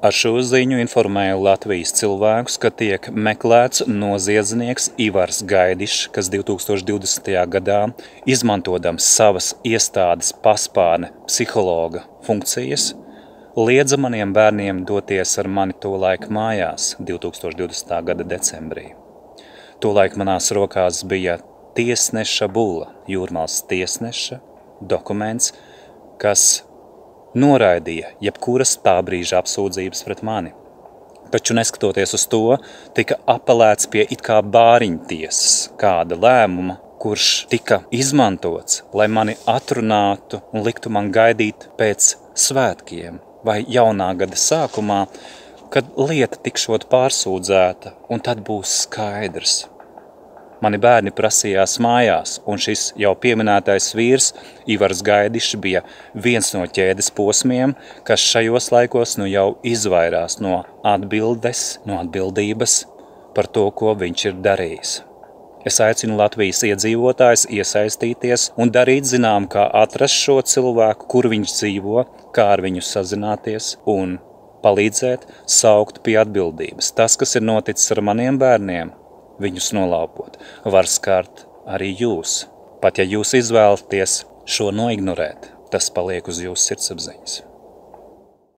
Ar šo ziņu informēju Latvijas cilvēkus, ka tiek meklēts noziedznieks Ivars Gaidišs, kas 2020. gadā, izmantojams savas iestādes paspārne psihologa funkcijas, liedza maniem bērniem doties ar mani tolaik mājās 2020. gada decembrī. Tolaik manās rokās bija tiesneša bulla, Jūrmālas tiesneša dokuments, kas noraidīja jebkuras tā brīža apsūdzības pret mani. Taču neskatoties uz to, tika apelēts pie it kā bāriņtiesas kāda lēmuma, kurš tika izmantots, lai mani atrunātu un liktu man gaidīt pēc svētkiem vai jaunā gada sākumā, kad lieta tikšot pārsūdzēta, un tad būs skaidrs. Mani bērni prasījās mājās, un šis jau pieminētais vīrs, Ivars Gaidišs, bija viens no ķēdes posmiem, kas šajos laikos nu jau izvairās no atbildības par to, ko viņš ir darījis. Es aicinu Latvijas iedzīvotājus iesaistīties un darīt zinām, kā atrast šo cilvēku, kur viņš dzīvo, kā ar viņu sazināties un palīdzēt saukt pie atbildības. Tas, kas ir noticis ar maniem bērniem, viņus nolaupot, var skart arī jūs. Pat ja jūs izvēlaties šo noignorēt, tas paliek uz jūsu sirdsapziņas.